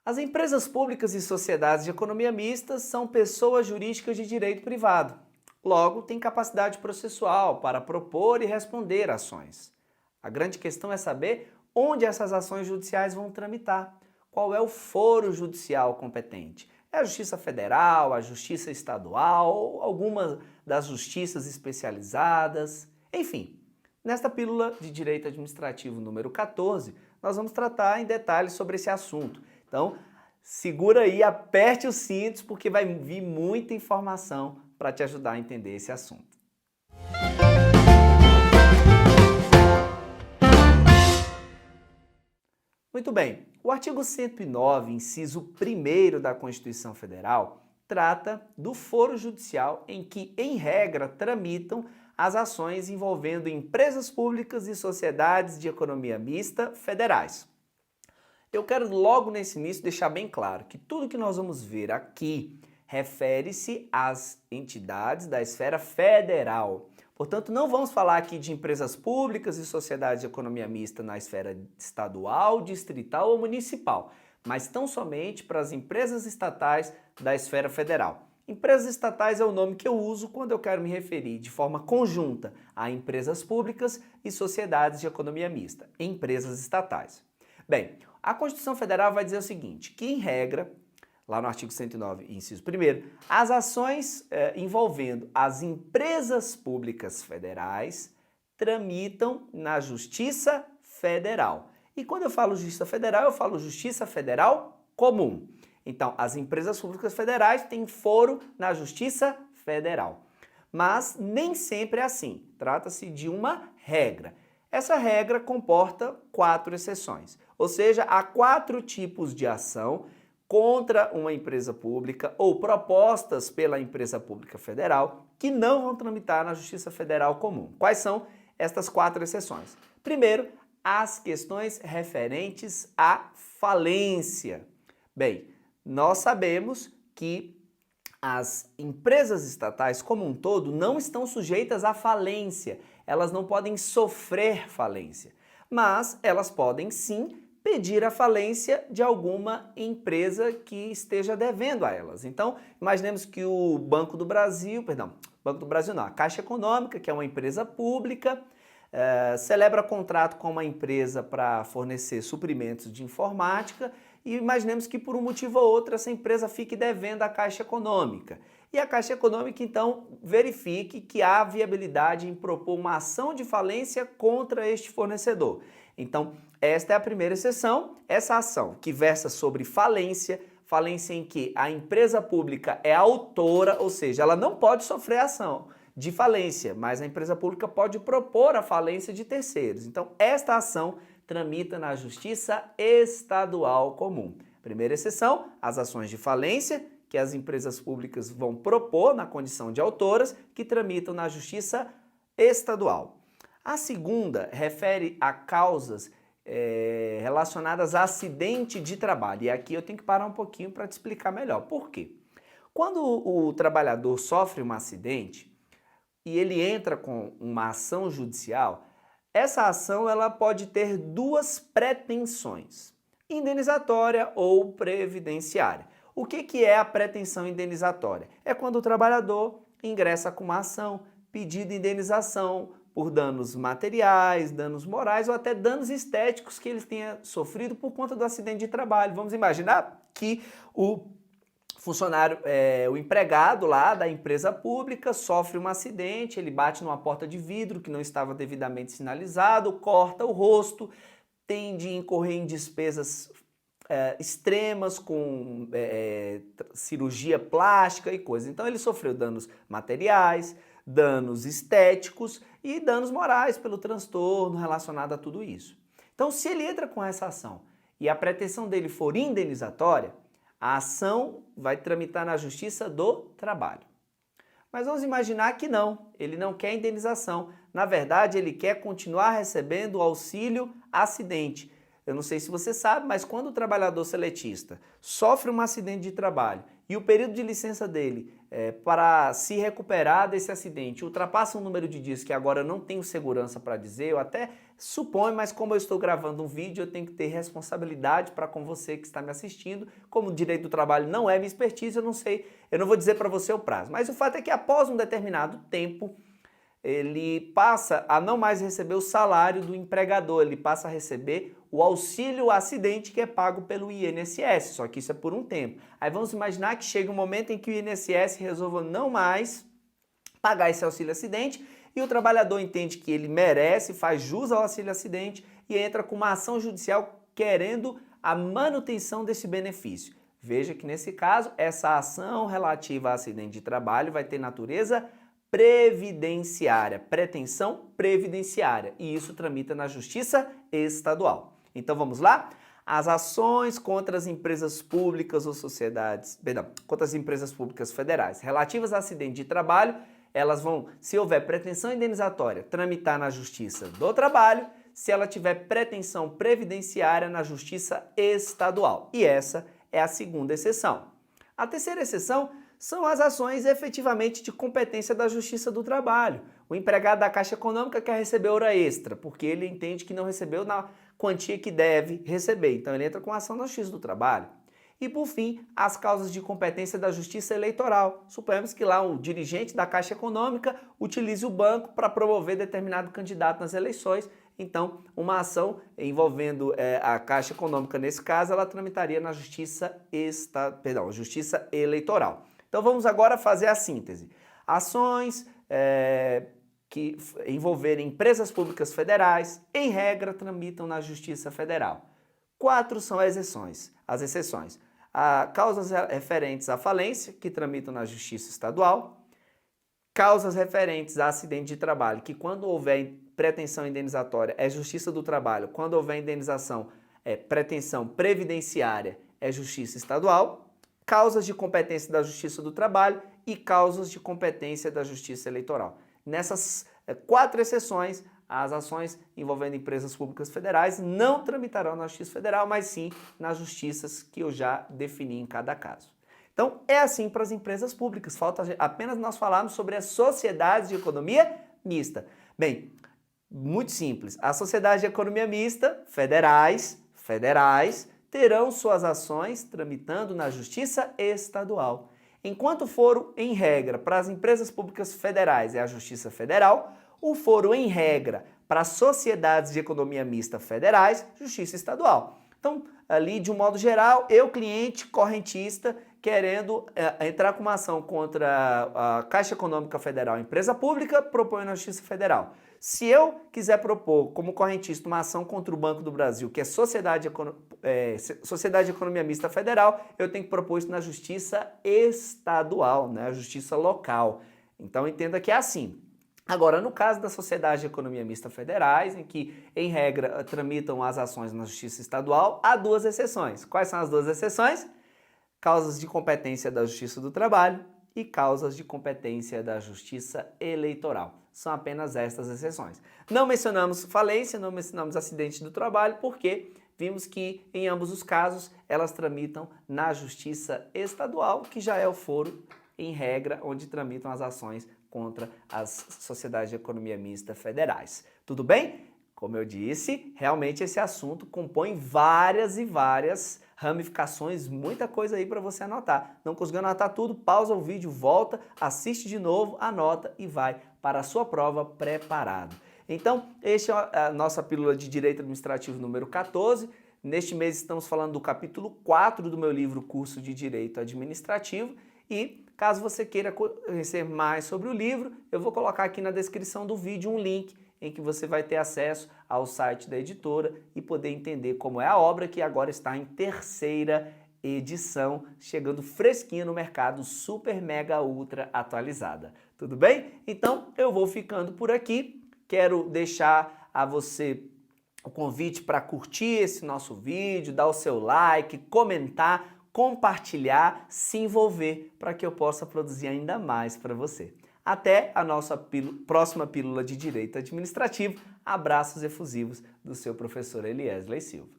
As empresas públicas e sociedades de economia mista são pessoas jurídicas de direito privado. Logo, têm capacidade processual para propor e responder ações. A grande questão é saber onde essas ações judiciais vão tramitar. Qual é o foro judicial competente? É a Justiça Federal, a Justiça Estadual ou alguma das justiças especializadas? Enfim, nesta pílula de Direito Administrativo número 14, nós vamos tratar em detalhes sobre esse assunto. Então, segura aí, aperte os cintos, porque vai vir muita informação para te ajudar a entender esse assunto. Muito bem, o artigo 109, inciso 1º da Constituição Federal, trata do foro judicial em que, em regra, tramitam as ações envolvendo empresas públicas e sociedades de economia mista federais. Eu quero logo nesse início deixar bem claro que tudo que nós vamos ver aqui refere-se às entidades da esfera federal. Portanto, não vamos falar aqui de empresas públicas e sociedades de economia mista na esfera estadual, distrital ou municipal, mas tão somente para as empresas estatais da esfera federal. Empresas estatais é o nome que eu uso quando eu quero me referir de forma conjunta a empresas públicas e sociedades de economia mista, empresas estatais. Bem, a Constituição Federal vai dizer o seguinte, que em regra, lá no artigo 109, inciso 1º, as ações envolvendo as empresas públicas federais tramitam na Justiça Federal. E quando eu falo Justiça Federal, eu falo Justiça Federal Comum. Então, as empresas públicas federais têm foro na Justiça Federal. Mas nem sempre é assim, trata-se de uma regra. Essa regra comporta 4 exceções, ou seja, há 4 tipos de ação contra uma empresa pública ou propostas pela empresa pública federal que não vão tramitar na Justiça Federal Comum. Quais são estas 4 exceções? Primeiro, as questões referentes à falência. Bem, nós sabemos que as empresas estatais como um todo não estão sujeitas à falência, elas não podem sofrer falência, mas elas podem sim pedir a falência de alguma empresa que esteja devendo a elas. Então, imaginemos que o Banco do Brasil não, a Caixa Econômica, que é uma empresa pública, celebra contrato com uma empresa para fornecer suprimentos de informática e imaginemos que por um motivo ou outro essa empresa fique devendo à Caixa Econômica. E a Caixa Econômica, então, verifique que há viabilidade em propor uma ação de falência contra este fornecedor. Então, esta é a primeira exceção, essa ação que versa sobre falência, falência em que a empresa pública é autora, ou seja, ela não pode sofrer ação de falência, mas a empresa pública pode propor a falência de terceiros. Então, esta ação tramita na Justiça Estadual Comum. Primeira exceção, as ações de falência, que as empresas públicas vão propor na condição de autoras, que tramitam na Justiça Estadual. A segunda refere a causas relacionadas a acidente de trabalho. E aqui eu tenho que parar um pouquinho para te explicar melhor. Por quê? Quando o trabalhador sofre um acidente e ele entra com uma ação judicial, essa ação ela pode ter 2 pretensões, indenizatória ou previdenciária. O que é a pretensão indenizatória? É quando o trabalhador ingressa com uma ação pedindo indenização por danos materiais, danos morais ou até danos estéticos que ele tenha sofrido por conta do acidente de trabalho. Vamos imaginar que o funcionário, o empregado lá da empresa pública sofre um acidente, ele bate numa porta de vidro que não estava devidamente sinalizado, corta o rosto, tem de incorrer em despesas extremas com cirurgia plástica e coisas. Então ele sofreu danos materiais, danos estéticos e danos morais pelo transtorno relacionado a tudo isso. Então se ele entra com essa ação e a pretensão dele for indenizatória, a ação vai tramitar na Justiça do Trabalho. Mas vamos imaginar que não, ele não quer indenização. Na verdade, ele quer continuar recebendo o auxílio acidente. eu não sei se você sabe, mas quando o trabalhador seletista sofre um acidente de trabalho e o período de licença dele para se recuperar desse acidente ultrapassa um número de dias que agora eu não tenho segurança para dizer, eu até suponho, mas como eu estou gravando um vídeo, eu tenho que ter responsabilidade para com você que está me assistindo. Como o direito do trabalho não é minha expertise, eu não sei, eu não vou dizer para você o prazo. Mas o fato é que após um determinado tempo, ele passa a não mais receber o salário do empregador, ele passa a receber o auxílio acidente que é pago pelo INSS, só que isso é por um tempo. Aí vamos imaginar que chega um momento em que o INSS resolva não mais pagar esse auxílio acidente e o trabalhador entende que ele merece, faz jus ao auxílio acidente e entra com uma ação judicial querendo a manutenção desse benefício. Veja que nesse caso, essa ação relativa a acidente de trabalho vai ter natureza previdenciária, pretensão previdenciária, e isso tramita na Justiça Estadual. Então vamos lá? As ações contra as empresas públicas ou sociedades, perdão, contra as empresas públicas federais relativas a acidente de trabalho, elas vão, se houver pretensão indenizatória, tramitar na Justiça do Trabalho, se ela tiver pretensão previdenciária na Justiça Estadual. E essa é a segunda exceção. A terceira exceção são as ações efetivamente de competência da Justiça do Trabalho. O empregado da Caixa Econômica quer receber hora extra, porque ele entende que não recebeu na quantia que deve receber. Então ele entra com ação na Justiça do Trabalho. E por fim, as causas de competência da Justiça Eleitoral. Suponhamos que lá o dirigente da Caixa Econômica utilize o banco para promover determinado candidato nas eleições. Então, uma ação envolvendo a Caixa Econômica, nesse caso, ela tramitaria na Justiça Eleitoral. Então vamos agora fazer a síntese. Ações que envolverem empresas públicas federais, em regra, tramitam na Justiça Federal. 4 são as exceções. Causas referentes à falência, que tramitam na Justiça Estadual. Causas referentes a acidente de trabalho, que quando houver pretensão indenizatória é Justiça do Trabalho, quando houver indenização pretensão previdenciária é Justiça Estadual. Causas de competência da Justiça do Trabalho e causas de competência da Justiça Eleitoral. Nessas 4 exceções, as ações envolvendo empresas públicas federais não tramitarão na Justiça Federal, mas sim nas justiças que eu já defini em cada caso. Então, é assim para as empresas públicas. Falta apenas nós falarmos sobre as sociedades de economia mista. Bem, muito simples. As sociedades de economia mista, federais, terão suas ações tramitando na Justiça Estadual. Enquanto foro em regra para as empresas públicas federais é a Justiça Federal, o foro em regra para sociedades de economia mista federais, Justiça Estadual. Então, ali de um modo geral, eu, cliente, correntista, querendo entrar com uma ação contra a Caixa Econômica Federal, empresa pública, proponho na Justiça Federal. Se eu quiser propor como correntista uma ação contra o Banco do Brasil, que é Sociedade de Economia Mista Federal, eu tenho que propor isso na Justiça Estadual, né? A Justiça Local. Então entenda que é assim. Agora, no caso da Sociedade de Economia Mista Federais, em que, em regra, tramitam as ações na Justiça Estadual, há 2 exceções. Quais são as 2 exceções? Causas de competência da Justiça do Trabalho e causas de competência da Justiça Eleitoral. São apenas estas exceções. Não mencionamos falência, não mencionamos acidente do trabalho, porque vimos que, em ambos os casos, elas tramitam na Justiça Estadual, que já é o foro, em regra, onde tramitam as ações contra as sociedades de economia mista federais. Tudo bem? Como eu disse, realmente esse assunto compõe várias e várias ramificações, muita coisa aí para você anotar. Não conseguiu anotar tudo? Pausa o vídeo, volta, assiste de novo, anota e vai para a sua prova preparado. Então, esta é a nossa pílula de Direito Administrativo número 14. Neste mês estamos falando do capítulo 4 do meu livro Curso de Direito Administrativo e caso você queira conhecer mais sobre o livro, eu vou colocar aqui na descrição do vídeo um link em que você vai ter acesso ao site da editora e poder entender como é a obra, que agora está em 3ª edição, chegando fresquinha no mercado, super, mega, ultra atualizada. Tudo bem? Então, eu vou ficando por aqui. Quero deixar a você o convite para curtir esse nosso vídeo, dar o seu like, comentar, compartilhar, se envolver para que eu possa produzir ainda mais para você. Até a nossa próxima pílula de Direito Administrativo. Abraços efusivos do seu professor Eliesley Silva.